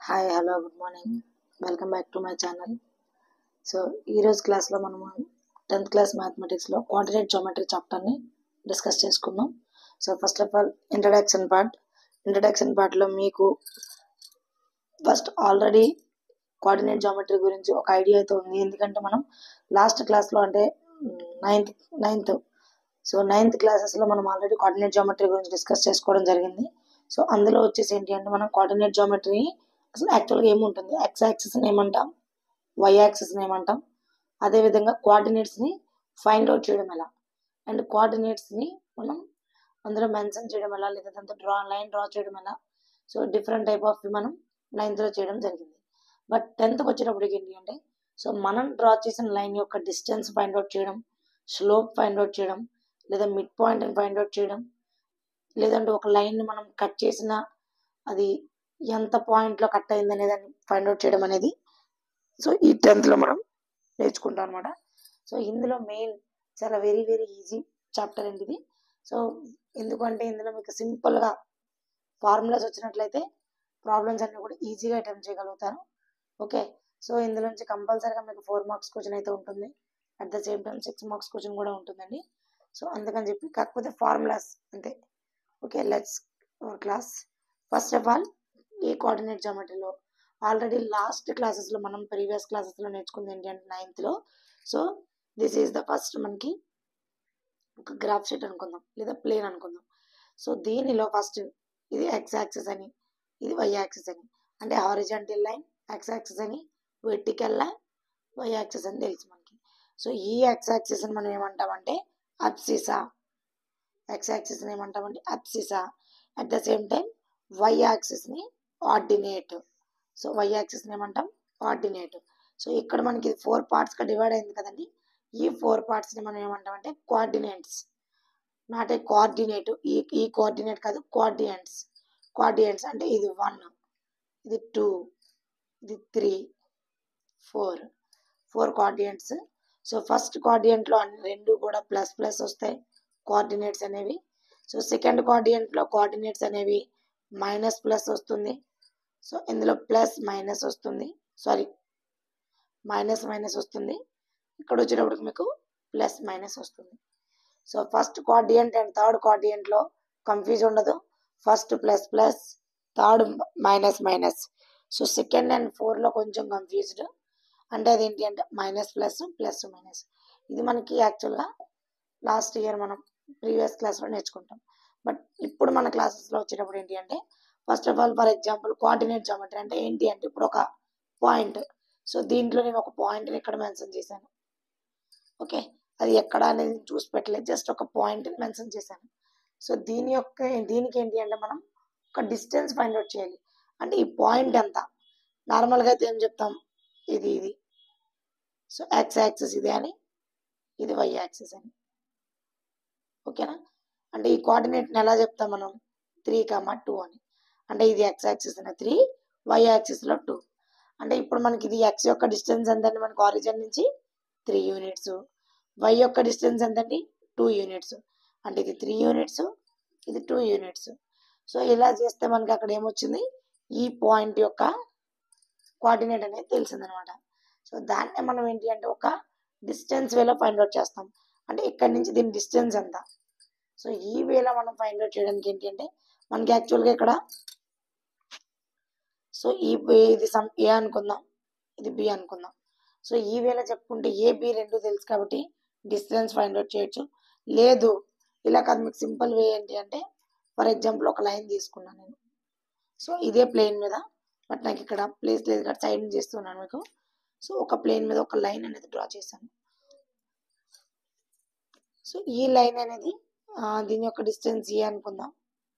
Hi hello good morning welcome back to my channel. So ఈరోజు క్లాస్లో మనము 10th class మ్యాథమెటిక్స్లో కోఆర్డినేట్ జామెట్రీ చాప్టర్ని డిస్కస్ చేసుకుందాం. So first of all introduction పార్ట్లో మీకు ఫస్ట్ ఆల్రెడీ కోఆర్డినేట్ జామెట్రీ గురించి ఒక ఐడియా అయితే ఉంది. ఎందుకంటే మనం లాస్ట్ క్లాస్లో అంటే నైన్త్ క్లాసెస్లో మనం ఆల్రెడీ కోఆర్డినేట్ జామెట్రీ గురించి డిస్కస్ చేసుకోవడం జరిగింది. సో అందులో వచ్చేసి ఏంటి అంటే మనం కోఆర్డినేట్ జామెట్రీని అసలు యాక్చువల్గా ఏముంటుంది, ఎక్స్ యాక్సిస్ని ఏమంటాం, వై యాక్సిస్ని ఏమంటాం, అదేవిధంగా కోఆర్డినేట్స్ని ఫైండ్ అవుట్ చేయడం ఎలా, అండ్ కోఆర్డినేట్స్ని మనం అందులో మెన్షన్ చేయడం ఎలా, లేదా దాంతో లైన్ డ్రా చేయడం ఎలా. సో డిఫరెంట్ టైప్ ఆఫ్ మనం 9th చేయడం జరిగింది. బట్ 10th వచ్చేటప్పటికి ఏంటి అంటే సో మనం డ్రా చేసిన లైన్ యొక్క డిస్టెన్స్ ఫైండ్ అవుట్ చేయడం, స్లోప్ ఫైండ్ అవుట్ చేయడం, లేదా మిడ్ పాయింట్ని ఫైండ్ అవుట్ చేయడం, లేదంటే ఒక లైన్ని మనం కట్ చేసిన అది ఎంత పాయింట్లో కట్ అయింది అనేది ఫైండ్ అవుట్ చేయడం అనేది సో ఈ 10th మనం నేర్చుకుంటాం అనమాట. సో ఇందులో మెయిన్ చాలా వెరీ వెరీ ఈజీ చాప్టర్ అండి ఇది. సో ఎందుకంటే ఇందులో మీకు సింపుల్గా ఫార్ములాస్ వచ్చినట్లయితే ప్రాబ్లమ్స్ అన్ని కూడా ఈజీగా అటెంప్ట్ చేయగలుగుతారు. ఓకే, సో ఇందులో నుంచి కంపల్సరీగా మీకు 4 మార్క్స్ క్వశ్చన్ అయితే ఉంటుంది. At the same time 6 marks question కూడా ఉంటుందండి. సో అందుకని చెప్పి కాకపోతే ఫార్ములాస్ అంతే. Okay, let's our class. First of all ఈ కోఆర్డినేట్ జామెట్రీలో ఆల్రెడీ లాస్ట్ క్లాసెస్లో మనం ప్రీవియస్ క్లాసెస్లో నేర్చుకుంది ఏంటి అంటే 9th. So this is the first మనకి ఒక గ్రాఫ్ షీట్ అనుకుందాం, లేదా ప్లేన్ అనుకుందాం. సో దీనిలో ఫస్ట్ ఇది ఎక్స్ యాక్సిస్ అని, ఇది వై యాక్సిస్ అని, అంటే హారిజాంటల్ లైన్ ఎక్స్ యాక్సిస్ అని, వెర్టికల్ లైన్ వై యాక్సిస్ అని తెలుసు మనకి. సో ఈ ఎక్స్ యాక్సిస్ని మనం ఏమంటామంటే అబ్సిసా, ఎక్స్ యాక్సిస్ని ఏమంటామంటే abscissa. At the same time Y యాక్సిస్ని ఆర్డినేట్. సో వై యాక్సిస్ని ఏమంటాం ఆర్డినేట్. సో ఇక్కడ మనకి 4 పార్ట్స్గా డివైడ్ అయింది కదండి. ఈ 4 పార్ట్స్ని మనం ఏమంటామంటే కోఆర్డినేట్స్, నాట్ ఏ కోఆర్డినేట్. ఈ కోఆర్డినేట్ కాదు, కోఆర్డినేట్స్ అంటే ఇది 1, ఇది 2, ఇది 3, 4 కోఆర్డినేట్స్. సో ఫస్ట్ కోఆర్డినేట్లో రెండు కూడా ప్లస్ ప్లస్ వస్తాయి కోఆర్డినేట్స్ అనేవి. సో సెకండ్ కోఆర్డినేట్లో కోఆర్డినేట్స్ అనేవి మైనస్ ప్లస్ వస్తుంది. సో ఇందులో ప్లస్ మైనస్ వస్తుంది, మైనస్ వస్తుంది. ఇక్కడ వచ్చేటప్పటికి మీకు ప్లస్ మైనస్ వస్తుంది. So first coordinate and third కోఆర్డినేట్లో కన్ఫ్యూజ్ ఉండదు. First plus plus, third minus. So second and 4లో కొంచెం కన్ఫ్యూజ్డ్, అంటే అదేంటి అంటే మైనస్ ప్లస్ ప్లస్ మైనస్. ఇది మనకి యాక్చువల్గా లాస్ట్ ఇయర్ మనం ప్రీవియస్ క్లాస్లో నేర్చుకుంటాం. బట్ ఇప్పుడు మన క్లాసెస్లో వచ్చేటప్పుడు ఏంటి అంటే first of all for example coordinate geometry అంటే ఏంటి అంటే ఇప్పుడు ఒక పాయింట్. సో దీంట్లో నేను ఒక పాయింట్ని ఇక్కడ మెన్షన్ చేశాను. ఓకే, అది ఎక్కడ అనేది చూసి పెట్టలేదు, జస్ట్ ఒక పాయింట్ని మెన్షన్ చేశాను. సో దీనికి ఏంటి అంటే మనం ఒక డిస్టెన్స్ ఫైండ్ అవుట్ చేయాలి. అంటే ఈ పాయింట్ ఎంత, నార్మల్గా అయితే ఏం చెప్తాం, ఇది. సో ఎక్స్ యాక్సిస్ ఇది అని, ఇది వై యాక్సిస్ అని. ఓకేనా, అంటే ఈ కోఆర్డినేట్ని ఎలా చెప్తాం మనం 3, 2 అని. అంటే ఇది ఎక్స్ యాక్సిస్ 3, వై యాక్సిస్లో 2. అంటే ఇప్పుడు మనకి ఇది ఎక్స్ యొక్క డిస్టెన్స్ ఎంతండి, మనకి ఆరిజిన్ నుంచి 3 యూనిట్స్, వై యొక్క డిస్టెన్స్ ఎంతండి 2 యూనిట్స్. అంటే ఇది 3 యూనిట్స్, ఇది 2 యూనిట్స్. సో ఇలా చేస్తే మనకి అక్కడ ఏమొచ్చింది, ఈ పాయింట్ యొక్క కోఆర్డినేట్ అనేది తెలిసిందనమాట. సో దాన్నే మనం ఏంటి అంటే ఒక డిస్టెన్స్ వేలో ఫైండ్ అవుట్ చేస్తాం. అంటే ఇక్కడ నుంచి దీని డిస్టెన్స్ ఎంత. సో ఈ వేలో మనం ఫైండ్ అవుట్ చేయడానికి ఏంటి అంటే మనకి యాక్చువల్గా ఇక్కడ సో ఇది సమ్ ఏ అనుకుందాం, ఇది బి అనుకుందాం. సో ఈ వేళ చెప్పుకుంటే ఏ బి రెండు తెలుసు కాబట్టి డిస్టెన్స్ ఫైండ్ అవుట్ చేయొచ్చు. లేదు ఇలా కాదు, మీకు సింపుల్ వే ఏంటి అంటే ఫర్ ఎగ్జాంపుల్ ఒక లైన్ తీసుకున్నాను నేను. సో ఇదే ప్లేన్ మీద, బట్ నాకు ఇక్కడ ప్లేస్ లేదు ఇక్కడ సైడ్ చేస్తున్నాను మీకు. సో ఒక ప్లేన్ మీద ఒక లైన్ అనేది డ్రా చేశాను. సో ఈ లైన్ అనేది దీని యొక్క డిస్టెన్స్ ఏ అనుకుందాం,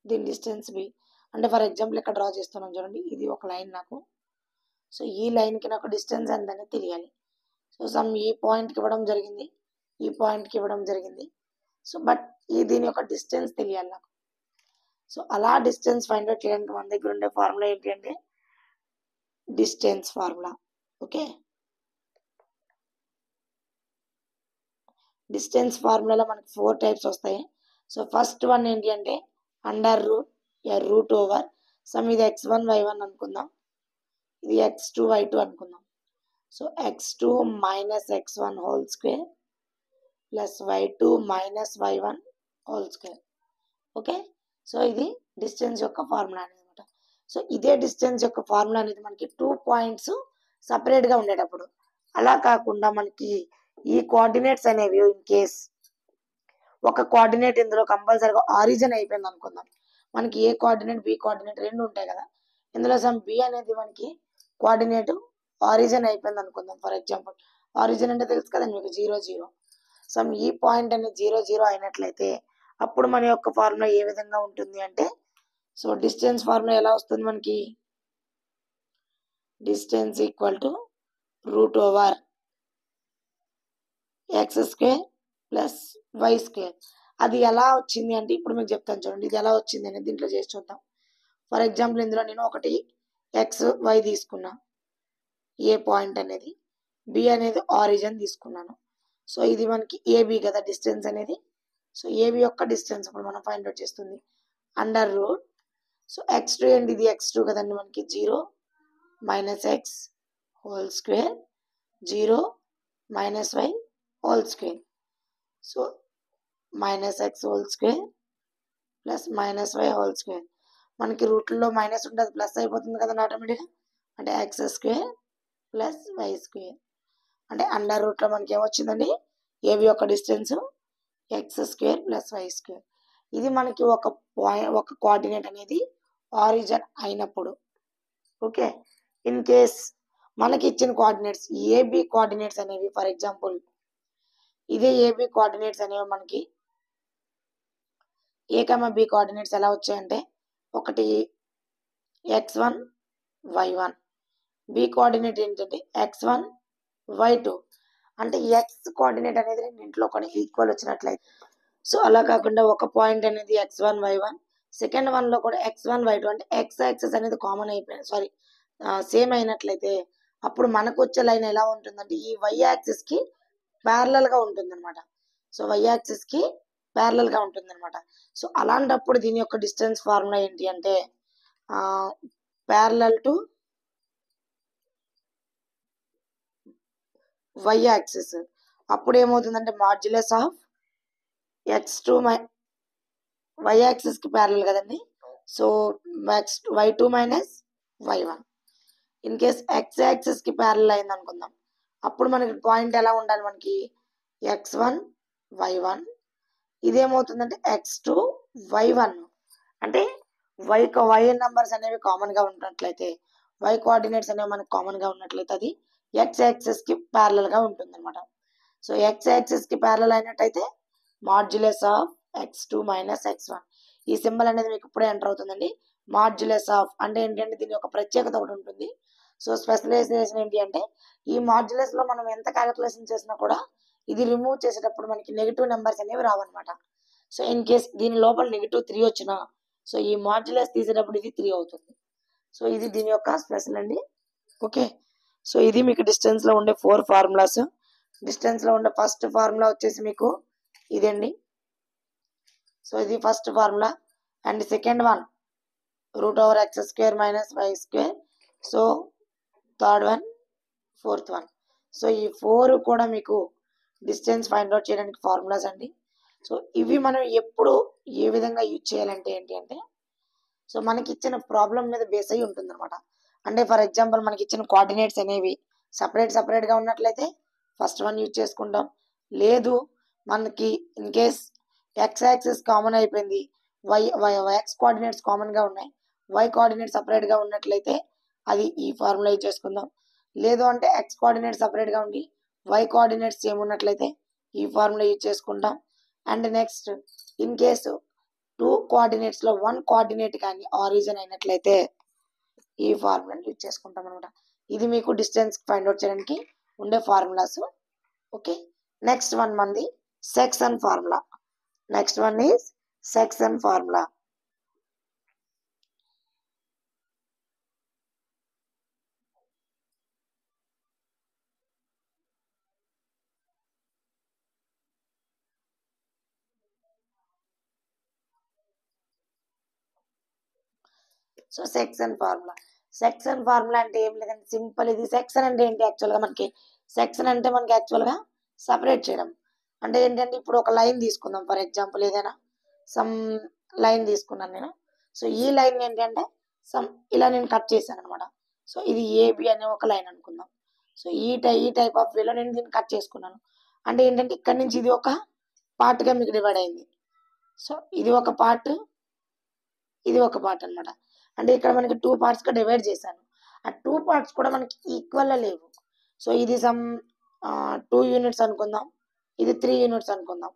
దీని డిస్టెన్స్ బి. అంటే ఫర్ ఎగ్జాంపుల్ ఇక్కడ డ్రా చేస్తున్నాను చూడండి, ఇది ఒక లైన్ నాకు. సో ఈ లైన్కి నాకు డిస్టెన్స్ ఎంతనే తెలియాలి. సో సమ్ ఈ పాయింట్కి ఇవ్వడం జరిగింది, ఈ పాయింట్కి ఇవ్వడం జరిగింది. సో బట్ దీని యొక్క డిస్టెన్స్ తెలియాలి నాకు. సో అలా డిస్టెన్స్ ఫైండ్ అవుట్ చేయడానికి మన దగ్గర ఉండే ఫార్ములా ఏంటి అంటే డిస్టెన్స్ ఫార్ములా. ఓకే, డిస్టెన్స్ ఫార్ములాలో మనకి 4 టైప్స్ వస్తాయి. సో ఫస్ట్ వన్ ఏంటి అంటే అండర్ రూట్ ఓవర్ సమ్ ఇది x1 y1 అనుకుందాం. ఇది x2 y2 అనుకుందాం. So x2 minus x1 whole square plus y2 minus y1 whole square. Okay, so ఇది డిస్టెన్స్ యొక్క ఫార్ములా అనమాట. సో ఇదే డిస్టెన్స్ యొక్క ఫార్ములా అనేది మనకి 2 పాయింట్స్ సపరేట్గా ఉండేటప్పుడు, అలా కాకుండా మనకి ఈ కోఆర్డినేట్స్ అనేవి ఇన్ కేస్ ఒక కోఆర్డినేట్ ఇందులో కంపల్సరీగా ఆరిజిన్ అయిపోయింది అనుకుందాం. మనకి ఏ కోఆర్డినేట్ బి కోఆర్డినేట్ రెండు ఉంటాయి కదా, ఇందులో సమ్ బి అనేది మనకి కోఆర్డినేట్ ఆరిజిన్ అయిపోయింది అనుకుందాం. ఫర్ ఎగ్జాంపుల్ ఆరిజిన్ అంటే తెలుసు కదా మీకు 0 0. సమ్ ఈ పాయింట్ అనేది 0 0 అయినట్లయితే అప్పుడు మన యొక్క ఫార్ములా ఏ విధంగా ఉంటుంది అంటే, సో డిస్టెన్స్ ఫార్ములా ఎలా వస్తుంది మనకి, distance equal to root over X square plus Y square. అది ఎలా వచ్చింది అంటే ఇప్పుడు మీకు చెప్తాను చూడండి, ఇది ఎలా వచ్చింది అనేది దీంట్లో చేసి చూద్దాం. ఫర్ ఎగ్జాంపుల్ ఇందులో నేను ఒకటి ఎక్స్ వై తీసుకున్నా, ఏ పాయింట్ అనేది, బి అనేది ఆరిజిన్ తీసుకున్నాను. సో ఇది మనకి ఏబి కదా డిస్టెన్స్ అనేది. సో ఏబి యొక్క డిస్టెన్స్ ఇప్పుడు మనం ఫైండ్ అవుట్ చేస్తుంది అండర్ రూట్. సో x2 ఏంటి, ఇది x2 కదండి మనకి, 0 minus X whole square 0 minus Y whole square. So minus X whole square plus minus Y whole square. మనకి రూట్లో మైనస్ ఉంటుంది ప్లస్ అయిపోతుంది కదండి ఆటోమేటిక్గా, అంటే X square plus Y square. అంటే అండర్ రూట్లో మనకి ఏమొచ్చిందండి, ఏబి యొక్క distance X square plus Y square. ఇది మనకి ఒక కోఆర్డినేట్ అనేది ఆరిజిన్ అయినప్పుడు. ఓకే, ఇన్ కేస్ మనకి ఇచ్చిన కోఆర్డినేట్స్ ఏబి కోఆర్డినేట్స్ అనేవి, ఫర్ ఎగ్జాంపుల్ ఇదే ఏబి కోఆర్డినేట్స్ అనేవి మనకి ఏ కమా బి కోఆర్డినేట్స్ ఎలా వచ్చాయంటే, ఒకటి x1 y1, బి కోఆర్డినేట్ ఏంటంటే x1 y2. అంటే ఎక్స్ కోఆర్డినేట్ అనేది రెండింటిలో కూడా ఈక్వల్ వచ్చినట్లయితే, సో అలా కాకుండా ఒక పాయింట్ అనేది x1 y1, సెకండ్ వన్లో కూడా x1 y2 అంటే ఎక్స్ యాక్సెస్ అనేది కామన్ అయిపోయింది, సేమ్ అయినట్లయితే అప్పుడు మనకు వచ్చే లైన్ ఎలా ఉంటుందంటే ఈ y యాక్సిస్కి ప్యారలల్గా ఉంటుంది అనమాట. సో y యాక్సిస్కి ప్యారలల్గా ఉంటుంది అనమాట. సో అలాంటప్పుడు దీని యొక్క డిస్టెన్స్ ఫార్ములా ఏంటి అంటే, ప్యారలల్ టు y యాక్సిస్. అప్పుడు ఏమవుతుందంటే modulus of x2 y axis కి ప్యారలల్ కదండి, so y2 minus y1. In case x axis కి ప్యారలల్ అయింది అనుకుందాం, అప్పుడు మనకి పాయింట్ ఎలా ఉండాలి మనకి, x1 y1. ఇదేమవుతుందంటే x2 y1. అంటే y నెంబర్స్ అనేవి కామన్ గా ఉన్నట్లయితే, y కోఆర్డినేట్స్ అనేవి మనకి కామన్ గా ఉన్నట్లయితే అది x యాక్సిస్ కి ప్యారలల్ గా ఉంటుంది అనమాట. సో x యాక్సిస్ కి ప్యారలల్ అయినట్టయితే modulus of x2 minus x1. ఈ సింబల్ అనేది మీకు ఇప్పుడే ఎంటర్ అవుతుందండి. మాడ్యులస్ ఆఫ్ అంటే ఏంటంటే దీని యొక్క ప్రత్యేకత ఒకటి ఉంటుంది. సో స్పెషలైజేషన్ ఏంటి అంటే, ఈ మాడ్యులస్ లో మనం ఎంత క్యాలిక్యులేషన్ చేసినా కూడా ఇది రిమూవ్ చేసేటప్పుడు మనకి నెగిటివ్ నెంబర్స్ అనేవి రావన్నమాట. సో ఇన్ కేస్ దీని లోపల -3 వచ్చినా, సో ఈ మాడ్యులస్ తీసేటప్పుడు ఇది 3 అవుతుంది. సో ఇది దీని యొక్క స్పెషల్ అండి. ఓకే, సో ఇది మీకు డిస్టెన్స్ లో ఉండే 4 ఫార్ములాస్. డిస్టెన్స్ లో ఉండే ఫస్ట్ ఫార్ములా వచ్చేసి మీకు ఇదండి. సో ఇది first formula. And second one root over X square minus Y square. So third one, fourth one. So ఈ 4 కూడా మీకు డిస్టెన్స్ ఫైండ్ అవుట్ చేయడానికి ఫార్ములాస్ అండి. సో ఇవి మనం ఎప్పుడు ఏ విధంగా యూజ్ చేయాలంటే ఏంటి అంటే, సో మనకి ఇచ్చిన ప్రాబ్లం మీద బేస్ అయ్యి ఉంటుంది అనమాట. అంటే ఫర్ ఎగ్జాంపుల్ మనకి ఇచ్చిన కోఆర్డినేట్స్ అనేవి సపరేట్ గా ఉన్నట్లయితే ఫస్ట్ వన్ యూజ్ చేసుకుంటాం. లేదు మనకి in case X axis common అయిపోయింది, ఎక్స్ కోఆర్డినేట్స్ కామన్ గా ఉన్నాయి, వై కోఆర్డినేట్ సపరేట్ గా ఉన్నట్లయితే అది ఈ ఫార్ములా యూజ్ చేసుకుందాం. లేదు అంటే ఎక్స్ కోఆర్డినేట్ సపరేట్ గా ఉండి వై కోఆర్డినేట్స్ సేమ్ ఉన్నట్లయితే ఈ ఫార్ములా యూజ్ చేసుకుంటాం. And next in case 2 coordinates లో 1 కోఆర్డినేట్ కానీ ఆరిజిన్ అయినట్లయితే ఈ ఫార్ములాని యూజ్ చేసుకుంటాం అనమాట. ఇది మీకు డిస్టెన్స్ ఫైండ్ అవుట్ చేయడానికి ఉండే ఫార్ములాస్. ఓకే, నెక్స్ట్ వన్ మంది section formula. Next one is section formula. So section formula section formula అంటే ఏం లేదండి, సింపుల్. ఇది సెక్షన్ అంటే ఏంటి యాక్చువల్గా మనకి, సెక్షన్ అంటే మనకి యాక్చువల్గా సపరేట్ చేయడం. అంటే ఏంటంటే ఇప్పుడు ఒక లైన్ తీసుకుందాం, ఫర్ ఎగ్జాంపుల్ ఏదైనా సమ్ లైన్ తీసుకున్నాను నేను. సో ఈ లైన్ ఏంటంటే ఇలా నేను కట్ చేశాను అనమాట. సో ఇది ఏబి అనే ఒక లైన్ అనుకుందాం. సో ఈ టైప్ ఆఫ్ వేలో నేను దీన్ని కట్ చేసుకున్నాను. అంటే ఏంటంటే ఇక్కడ నుంచి ఇది ఒక పార్ట్గా మీకు డివైడ్ అయింది. సో ఇది ఒక పార్ట్, ఇది ఒక పార్ట్ అనమాట. అంటే ఇక్కడ మనకి 2 పార్ట్స్గా డివైడ్ చేశాను. ఆ 2 పార్ట్స్ కూడా మనకి ఈక్వల్గా లేవు. సో ఇది 2 యూనిట్స్ అనుకుందాం, ఇది 3 యూనిట్స్ అనుకుందాం.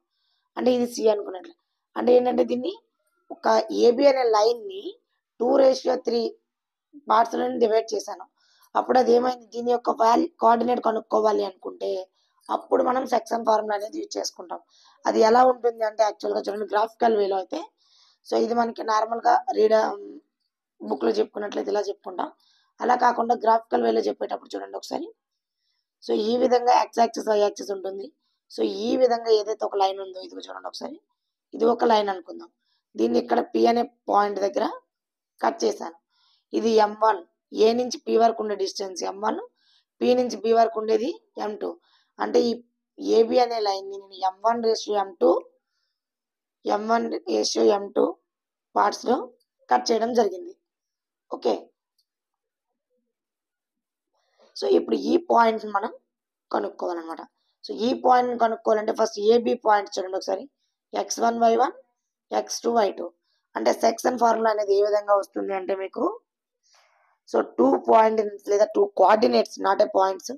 అంటే ఇది సి అనుకున్నట్లు. అంటే ఏంటంటే దీన్ని ఒక ఏబి అనే లైన్ని 2:3 పార్ట్స్లో డివైడ్ చేశాను. అప్పుడు అది ఏమైంది, దీని యొక్క కోఆర్డినేట్ కనుక్కోవాలి అనుకుంటే అప్పుడు మనం సెక్షన్ ఫార్ములా అనేది యూజ్ చేసుకుంటాం. అది ఎలా ఉంటుంది అంటే యాక్చువల్గా చూడండి, గ్రాఫికల్ వేలో అయితే సో ఇది మనకి నార్మల్గా బుక్లో చెప్పుకున్నట్లయితే ఇలా చెప్పుకుంటాం. అలా కాకుండా గ్రాఫికల్ వేలో చెప్పేటప్పుడు చూడండి ఒకసారి. సో ఈ విధంగా ఎక్స్ యాక్సిస్ వై యాక్సిస్ ఉంటుంది. సో ఈ విధంగా ఏదైతే ఒక లైన్ ఉందో ఇది చూడండి ఒకసారి, ఇది ఒక లైన్ అనుకుందాం. దీన్ని ఇక్కడ పి అనే పాయింట్ దగ్గర కట్ చేశాను. ఇది M1, ఏ నుంచి పి వరకు ఉండే డిస్టెన్స్ M1, పి నుంచి బి వరకు ఉండేది M2. అంటే ఈ ఏబి అనే లైన్ని నేను M1:M2 పార్ట్స్లో కట్ చేయడం జరిగింది. ఓకే, సో ఇప్పుడు ఈ పాయింట్ మనం కనుక్కోవాలన్నమాట. సో ఈ పాయింట్ కనుక్కోవాలంటే ఫస్ట్ ఏబి పాయింట్ చూడండి ఒకసారి, x1 y1 x2 y2. అంటే సెక్షన్ ఫార్ములా అనేది ఏ విధంగా వస్తుంది అంటే మీకు, సో 2 పాయింట్స్ లేదా 2 coordinates, not a points,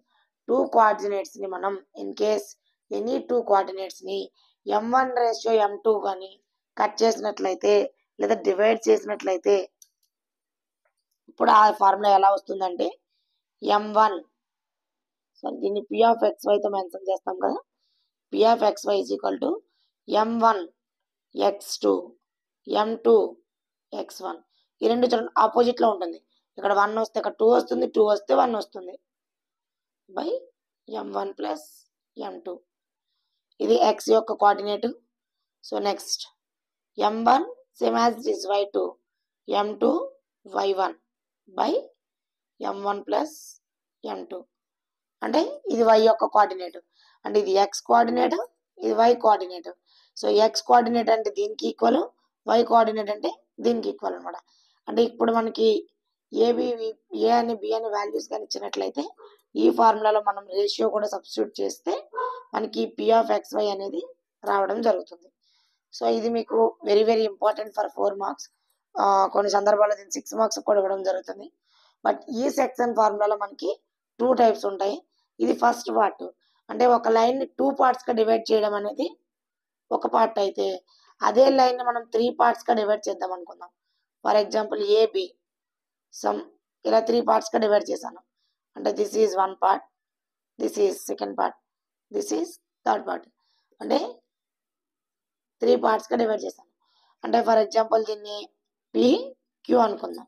2 coordinates ని మనం ఇన్ కేస్ ఎనీ 2 కోఆర్డినేట్స్ ని M1:M2 కానీ కట్ చేసినట్లయితే లేదా డివైడ్ చేసినట్లయితే ఇప్పుడు ఆ ఫార్ములా ఎలా వస్తుందంటే M1, సో దీన్ని P of XY తో మెన్షన్ చేస్తాం కదా, P of XY is equal to M1 x2 M2 x1. ఈ రెండు చూడండి ఆపోజిట్ లో ఉంటుంది. ఇక్కడ 1 వస్తే ఇక్కడ 2 వస్తుంది, 2 వస్తే 1 వస్తుంది బై M1 ప్లస్ M2. ఇది x యొక్క coordinate. So next M1 same as it is y2 M2 y1 by M1 plus M2. అంటే ఇది y యొక్క కోఆర్డినేట్, అంటే ఇది x కోఆర్డినేట్, ఇది y coordinate. So x coordinate అంటే దీనికి ఈక్వల్, y కోఆర్డినేట్ అంటే దీనికి ఈక్వల్ అనమాట. అంటే ఇప్పుడు మనకి ఏ అని బి అని వాల్యూస్ కానీ ఇచ్చినట్లయితే ఈ ఫార్ములాలో మనం రేషియో కూడా సబ్స్టిట్యూట్ చేస్తే మనకి P of XY అనేది రావడం జరుగుతుంది. సో ఇది మీకు very very important for 4 marks. కొన్ని సందర్భాల్లో దీన్ని 6 మార్క్స్ కూడా ఇవ్వడం జరుగుతుంది. బట్ ఈ సెక్షన్ ఫార్ములాలో మనకి 2 టైప్స్ ఉంటాయి. ఇది ఫస్ట్ పార్ట్, అంటే ఒక లైన్ ని 2 పార్ట్స్ గా డివైడ్ చేయడం అనేది ఒక పార్ట్ అయితే, అదే లైన్ ని మనం 3 పార్ట్స్ గా డివైడ్ చేద్దాం అనుకుందాం. ఫర్ ఎగ్జాంపుల్ ఏబి ఇలా 3 పార్ట్స్ గా డివైడ్ చేశాను. అంటే this is 1 part, this is second part, this is third part. అంటే 3 పార్ట్స్ గా డివైడ్ చేశాను. అంటే ఫర్ ఎగ్జాంపుల్ దీన్ని పి క్యూ అనుకుందాం.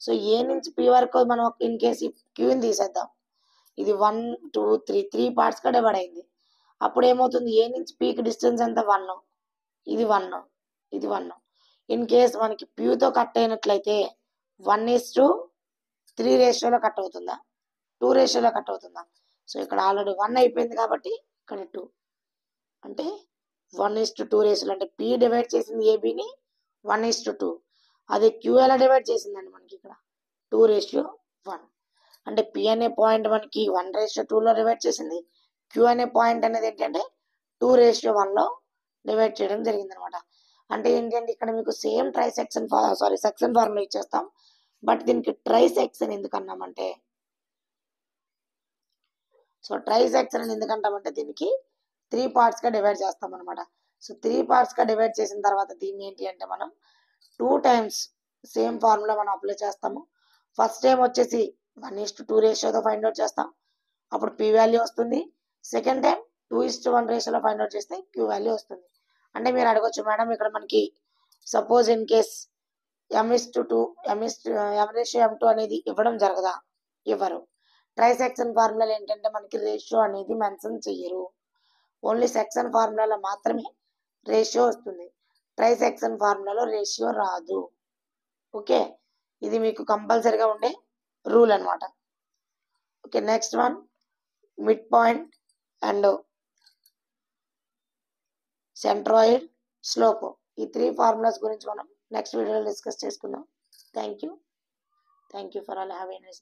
సో ఏ నుంచి పి వరకు మనం ఇన్ కేసు క్యూని తీసేద్దాం. ఇది 1 2 3 పార్ట్స్ గా డివైడ్ అయింది. అప్పుడు ఏమవుతుంది, ఏ నుంచి పీకి డిస్టెన్స్ ఎంత 1, ఇది 1, ఇది 1. ఇన్ కేస్ మనకి ప్యూతో కట్ అయినట్లయితే 1:3 రేషియోలో కట్ అవుతుందా, 2 రేషియోలో కట్ అవుతుందా? సో ఇక్కడ ఆల్రెడీ 1 అయిపోయింది కాబట్టి ఇక్కడ 2, అంటే 1:2 రేషియోలో. అంటే పి డివైడ్ చేసింది ఏబిని 1:2. అది క్యూ ఎలా డివైడ్ చేసిందండి మనకి ఇక్కడ 2:1. అంటే పి అనే పాయింట్ మనకి 1:2లో డివైడ్ చేసింది, క్యూ అనే పాయింట్ అనేది ఏంటంటే 2:1లో డివైడ్ చేయడం జరిగింది అనమాట. అంటే ఏంటంటే ఇక్కడ మీకు సేమ్ సెక్షన్ ఫార్ములా ఇచ్చేస్తాం. బట్ దీనికి ట్రై సెక్షన్ ఎందుకన్నామంటే, సో ట్రై సెక్షన్ ఎందుకంటామంటే దీనికి 3 పార్ట్స్ గా డివైడ్ చేస్తాం అనమాట. సో 3 పార్ట్స్ గా డివైడ్ చేసిన తర్వాత దీన్ని ఏంటి అంటే మనం 2 టైమ్స్ సేమ్ ఫార్ములా మనం అప్లై చేస్తాము. ఫస్ట్ టైం వచ్చేసి 1:2 రేషియోతో ఫైండ్ అవుట్ చేస్తాం, అప్పుడు పి వాల్యూ వస్తుంది. సెకండ్ టైం 2:1 రేషియోలో ఫైండ్ అవుట్ చేస్తే క్యూ వాల్యూ వస్తుంది. అంటే మీరు అడగొచ్చు, మేడం ఇక్కడ మనకి suppose in case M:2 M:2 అనేది ఇవ్వడం జరగదా? ఇవ్వరు. ట్రై సెక్షన్ ఫార్ములాలో ఏంటంటే మనకి రేషియో అనేది మెన్షన్ చెయ్యరు. ఓన్లీ సెక్షన్ ఫార్ములాలో మాత్రమే రేషియో వస్తుంది. ట్రై సెక్షన్ ఫార్ములాలో రేషియో రాదు. ఓకే, ఇది మీకు కంపల్సరిగా ఉండే రూల్ అనమాట. Okay, next one mid point and centroid slope. ఈ 3 ఫార్ములాస్ గురించి మనం నెక్స్ట్ వీడియోలో డిస్కస్ చేసుకుందాం. Thank you for all. Have a nice day.